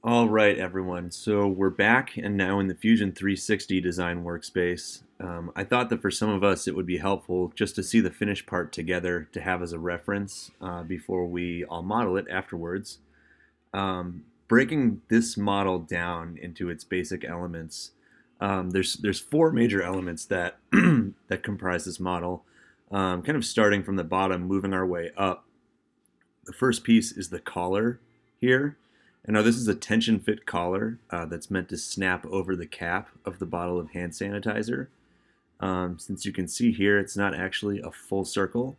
All right, everyone. So we're back and now in the Fusion 360 design workspace. I thought that for some of us it would be helpful just to see the finished part together to have as a reference before we all model it afterwards. Breaking this model down into its basic elements, there's four major elements that that comprise this model. Kind of starting from the bottom, moving our way up. The first piece is the collar here. And now this is a tension fit collar that's meant to snap over the cap of the bottle of hand sanitizer. Since you can see here, it's not actually a full circle.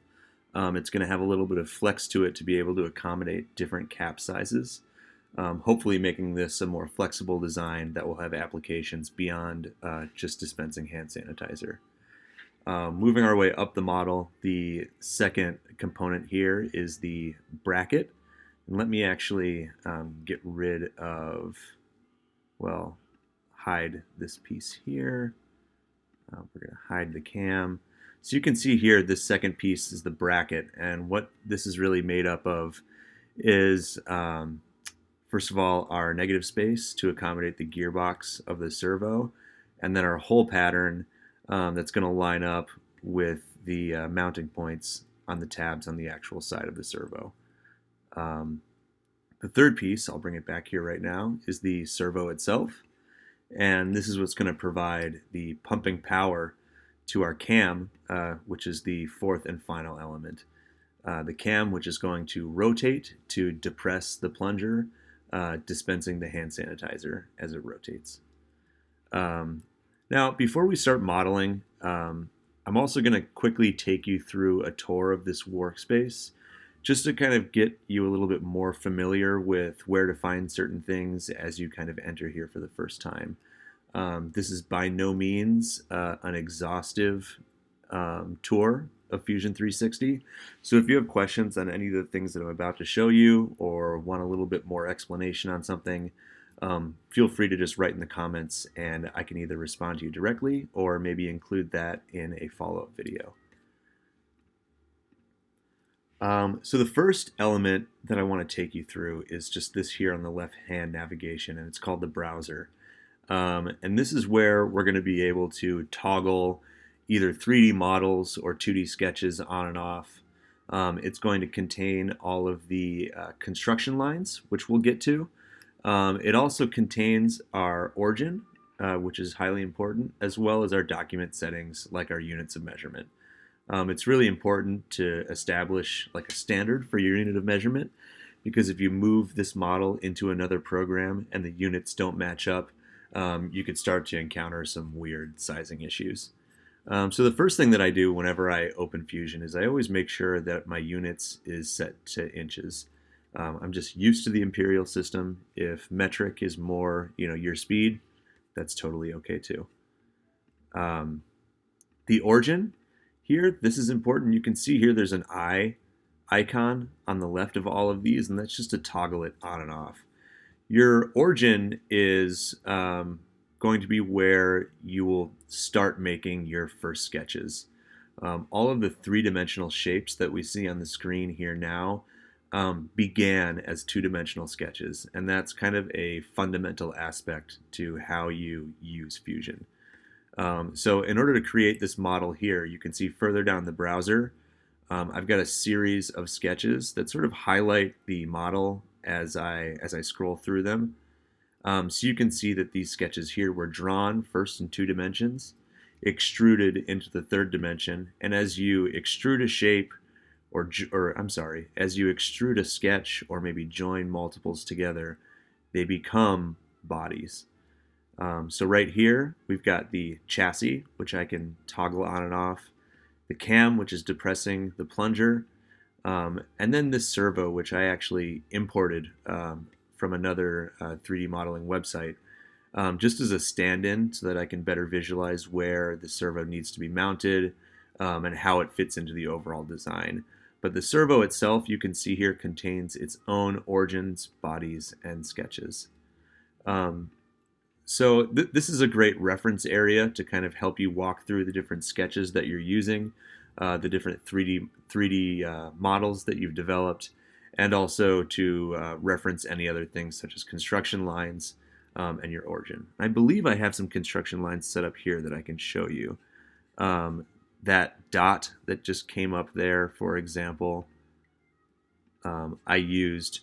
It's going to have a little bit of flex to it to be able to accommodate different cap sizes, hopefully making this a more flexible design that will have applications beyond just dispensing hand sanitizer. Moving our way up the model, the second component here is the bracket. And let me actually get rid of, well, hide this piece here. We're going to hide the cam. So you can see here, this second piece is the bracket. And what this is really made up of is, first of all, our negative space to accommodate the gearbox of the servo, and then our hole pattern that's going to line up with the mounting points on the tabs on the actual side of the servo. Um, the third piece, I'll bring it back here right now, is the servo itself. And this is what's going to provide the pumping power to our cam, which is the fourth and final element. The cam, which is going to rotate to depress the plunger, dispensing the hand sanitizer as it rotates. Now, before we start modeling, I'm also going to quickly take you through a tour of this workspace just to kind of get you a little bit more familiar with where to find certain things as you kind of enter here for the first time. This is by no means an exhaustive tour of Fusion 360. So if you have questions on any of the things that I'm about to show you or want a little bit more explanation on something, feel free to just write in the comments and I can either respond to you directly or maybe include that in a follow-up video. So the first element that I want to take you through is just this here on the left-hand navigation, and it's called the browser. And this is where we're going to be able to toggle either 3D models or 2D sketches on and off. It's going to contain all of the construction lines, which we'll get to. It also contains our origin, which is highly important, as well as our document settings, like our units of measurement. It's really important to establish like a standard for your unit of measurement, because if you move this model into another program and the units don't match up, you could start to encounter some weird sizing issues. So the first thing that I do whenever I open Fusion is I always make sure that my units is set to inches. I'm just used to the imperial system. If metric is more, your speed, that's totally okay too. The origin here, this is important. You can see here there's an eye icon on the left of all of these, and that's just to toggle it on and off. Your origin is going to be where you will start making your first sketches. All of the three-dimensional shapes that we see on the screen here now began as two-dimensional sketches, and that's kind of a fundamental aspect to how you use Fusion. So in order to create this model here, you can see further down the browser, I've got a series of sketches that sort of highlight the model as I scroll through them. So you can see that these sketches here were drawn first in 2 dimensions, extruded into the 3rd dimension, and as you extrude a shape, as you extrude a sketch or maybe join multiples together, they become bodies. So right here, we've got the chassis, which I can toggle on and off, the cam, which is depressing the plunger, and then this servo, which I actually imported from another 3D modeling website, just as a stand-in so that I can better visualize where the servo needs to be mounted and how it fits into the overall design. But the servo itself, you can see here, contains its own origins, bodies, and sketches. So this is a great reference area to kind of help you walk through the different sketches that you're using, the different 3D models that you've developed, and also to reference any other things such as construction lines and your origin. I believe I have some construction lines set up here that I can show you. Um, that dot that just came up there, for example, I used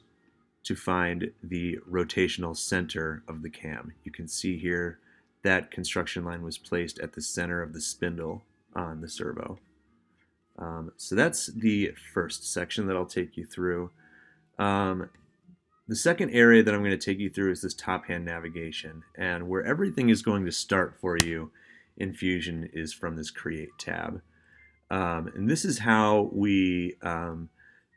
to find the rotational center of the cam. You can see here that construction line was placed at the center of the spindle on the servo. So that's the first section that I'll take you through. The second area that I'm going to take you through is this top hand navigation, and where everything is going to start for you in Fusion is from this Create tab. And this is how we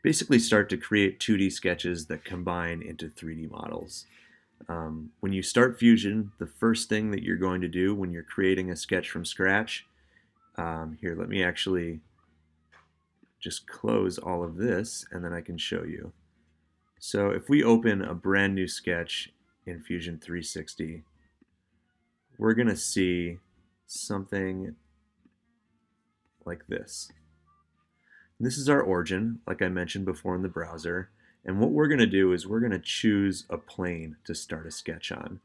basically start to create 2D sketches that combine into 3D models. When you start Fusion, the first thing that you're going to do when you're creating a sketch from scratch, here, let me actually just close all of this and then I can show you. So if we open a brand new sketch in Fusion 360, we're going to see something like this. This is our origin, like I mentioned before in the browser. And what we're going to do is we're going to choose a plane to start a sketch on.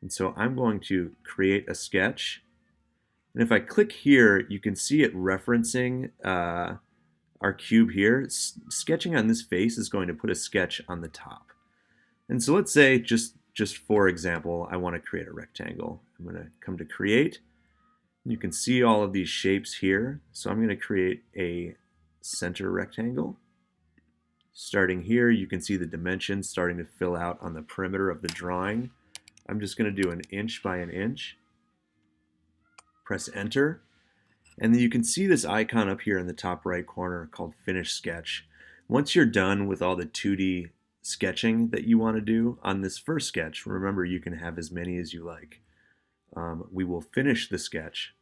And so I'm going to create a sketch. And if I click here, you can see it referencing our cube here. Sketching on this face is going to put a sketch on the top. And so let's say, just for example, I want to create a rectangle. I'm going to come to Create. You can see all of these shapes here. So I'm going to create a center rectangle. Starting here, you can see the dimensions starting to fill out on the perimeter of the drawing. I'm just going to do 1 inch by 1 inch. Press Enter. And then you can see this icon up here in the top right corner called Finish Sketch. Once you're done with all the 2D sketching that you want to do on this first sketch, remember you can have as many as you like. We will finish the sketch.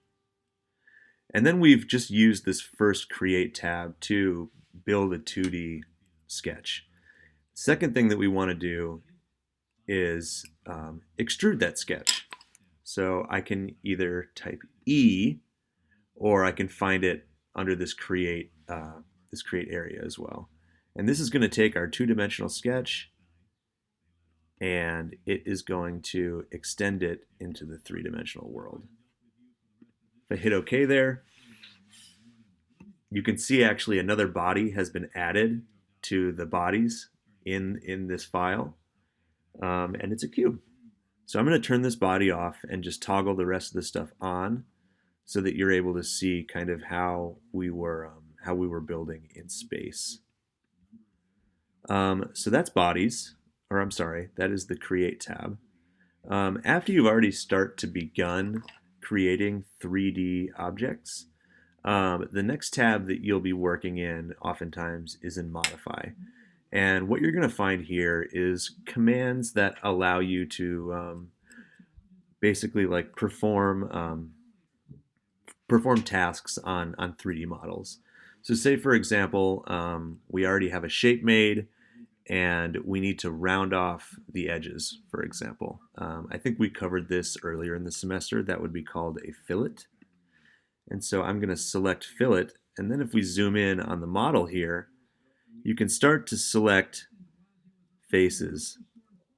And then we've just used this first Create tab to build a 2D sketch. Second thing that we want to do is extrude that sketch. So I can either type E, or I can find it under this create area as well. And this is going to take our 2-dimensional sketch and it is going to extend it into the 3-dimensional world. If I hit OK there, you can see actually another body has been added to the bodies in this file, and it's a cube. So I'm going to turn this body off and just toggle the rest of the stuff on, so that you're able to see kind of how we were building in space. So that's bodies, or I'm sorry, that is the Create tab. After you've already begun creating 3D objects, the next tab that you'll be working in oftentimes is in Modify. And what you're going to find here is commands that allow you to basically like perform tasks on 3D models. So say, for example, we already have a shape made and we need to round off the edges, for example. I think we covered this earlier in the semester. That would be called a fillet. And so I'm going to select fillet, and then if we zoom in on the model here, you can start to select faces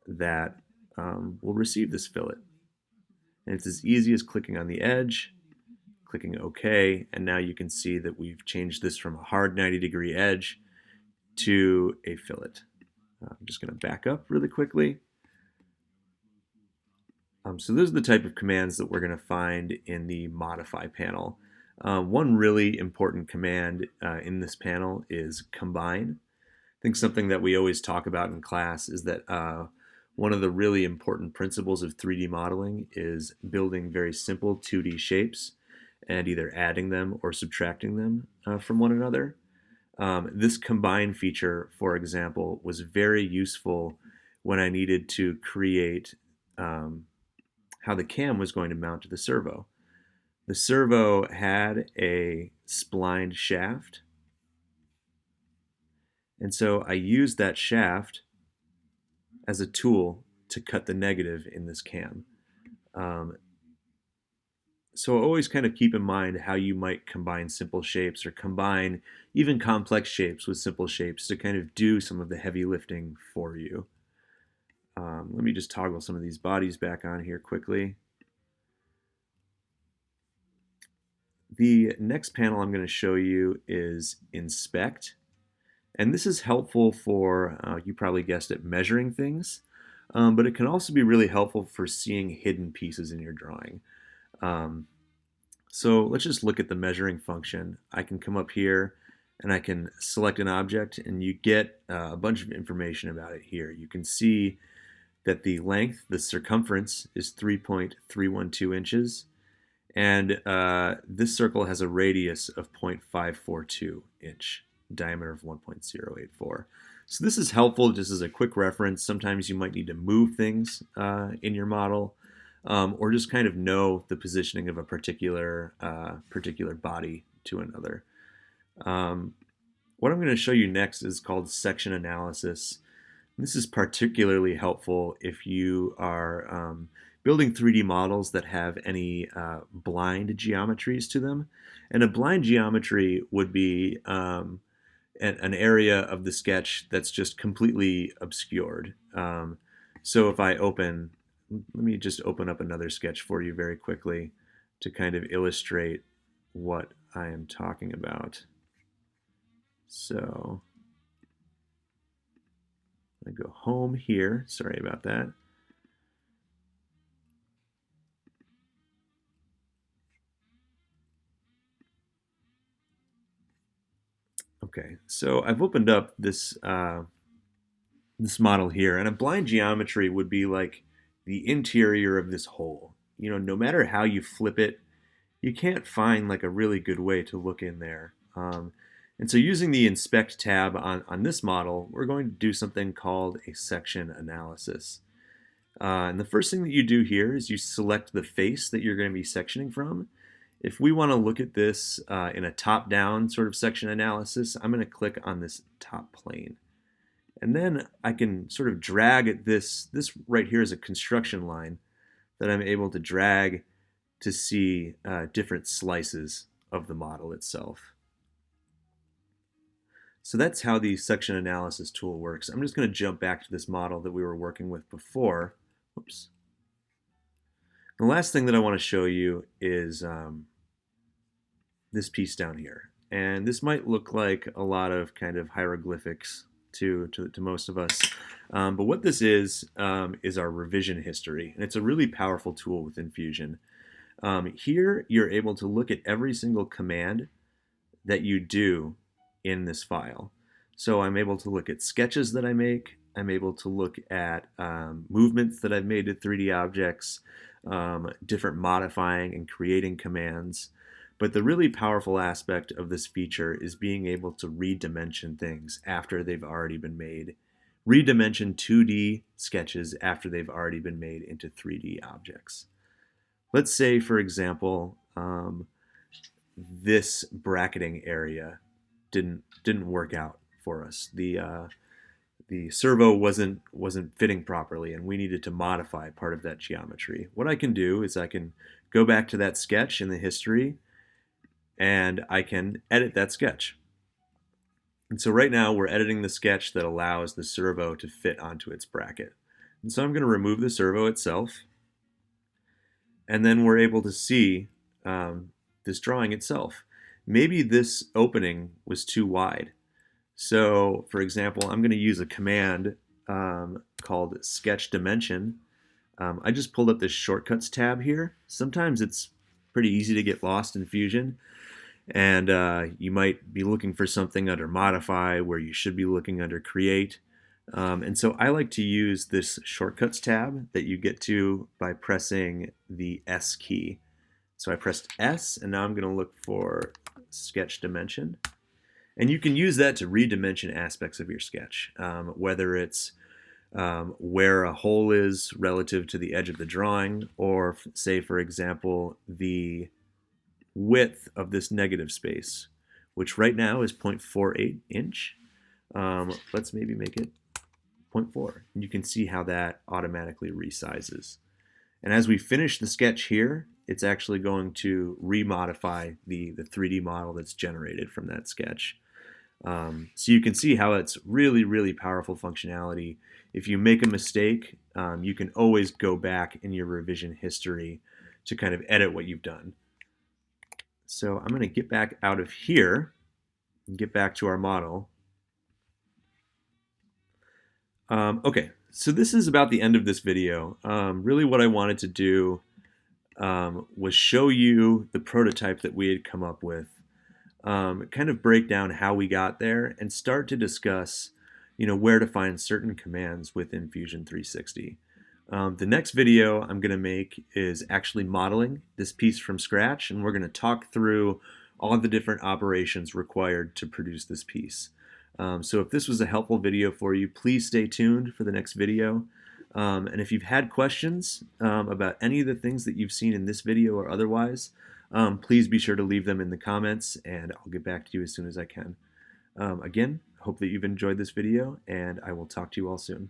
that will receive this fillet. And it's as easy as clicking on the edge, clicking OK, and now you can see that we've changed this from a hard 90-degree edge to a fillet. I'm just going to back up really quickly. So those are the type of commands that we're going to find in the Modify panel. One really important command in this panel is Combine. I think something that we always talk about in class is that one of the really important principles of 3D modeling is building very simple 2D shapes and either adding them or subtracting them from one another. This Combine feature, for example, was very useful when I needed to create how the cam was going to mount to the servo. The servo had a splined shaft, and so I used that shaft as a tool to cut the negative in this cam. So always kind of keep in mind how you might combine simple shapes or combine even complex shapes with simple shapes to kind of do some of the heavy lifting for you. Let me just toggle some of these bodies back on here quickly. The next panel I'm going to show you is Inspect. And this is helpful for, you probably guessed it, measuring things. But it can also be really helpful for seeing hidden pieces in your drawing. Um, so let's just look at the measuring function. I can come up here and I can select an object and you get a bunch of information about it here. You can see that the length, the circumference, is 3.312 inches. And this circle has a radius of 0.542 inch, diameter of 1.084. So this is helpful just as a quick reference. Sometimes you might need to move things in your model, or just kind of know the positioning of a particular body to another. What I'm going to show you next is called section analysis. This is particularly helpful if you are building 3D models that have any blind geometries to them. And a blind geometry would be an area of the sketch that's just completely obscured. So if I open, let me just open up another sketch for you very quickly to kind of illustrate what I am talking about. So I go home here. Sorry about that. Okay, so I've opened up this model here, and a blind geometry would be like the interior of this hole. You know, no matter how you flip it, you can't find like a really good way to look in there. And so using the Inspect tab on this model, we're going to do something called a section analysis. And the first thing that you do here is you select the face that you're going to be sectioning from. If we want to look at this in a top-down sort of section analysis, I'm going to click on this top plane. And then I can sort of drag this right here is a construction line that I'm able to drag to see different slices of the model itself. So that's how the section analysis tool works. I'm just going to jump back to this model that we were working with before. Oops. The last thing that I want to show you is this piece down here. And this might look like a lot of kind of hieroglyphics to most of us. But what this is our revision history. And it's a really powerful tool within Fusion. Here, you're able to look at every single command that you do in this file. So I'm able to look at sketches that I make. I'm able to look at movements that I've made to 3D objects, different modifying and creating commands. But the really powerful aspect of this feature is being able to redimension things after they've already been made. Redimension 2D sketches after they've already been made into 3D objects. Let's say, for example, this bracketing area didn't work out for us. The servo wasn't fitting properly, and we needed to modify part of that geometry. What I can do is I can go back to that sketch in the history, and I can edit that sketch. And so right now we're editing the sketch that allows the servo to fit onto its bracket. And so I'm going to remove the servo itself, and then we're able to see this drawing itself. Maybe this opening was too wide. So for example, I'm going to use a command called sketch dimension. I just pulled up this shortcuts tab here. Sometimes it's pretty easy to get lost in Fusion, and you might be looking for something under modify where you should be looking under create. And so I like to use this shortcuts tab that you get to by pressing the S key. So I pressed S, and now I'm going to look for sketch dimension. And you can use that to redimension aspects of your sketch, whether it's where a hole is relative to the edge of the drawing, or say, for example, the width of this negative space, which right now is 0.48 inch. Let's maybe make it 0.4. You can see how that automatically resizes. And as we finish the sketch here it's actually going to remodify the 3D model that's generated from that sketch. So you can see how it's really, really powerful functionality. If you make a mistake, you can always go back in your revision history to kind of edit what you've done. So I'm going to get back out of here and get back to our model. Okay, so this is about the end of this video. Really what I wanted to do was show you the prototype that we had come up with, kind of break down how we got there, and start to discuss, where to find certain commands within Fusion 360. The next video I'm going to make is actually modeling this piece from scratch, and we're going to talk through all the different operations required to produce this piece. So if this was a helpful video for you, please stay tuned for the next video. And if you've had questions about any of the things that you've seen in this video or otherwise, please be sure to leave them in the comments, and I'll get back to you as soon as I can. Again, hope that you've enjoyed this video, and I will talk to you all soon.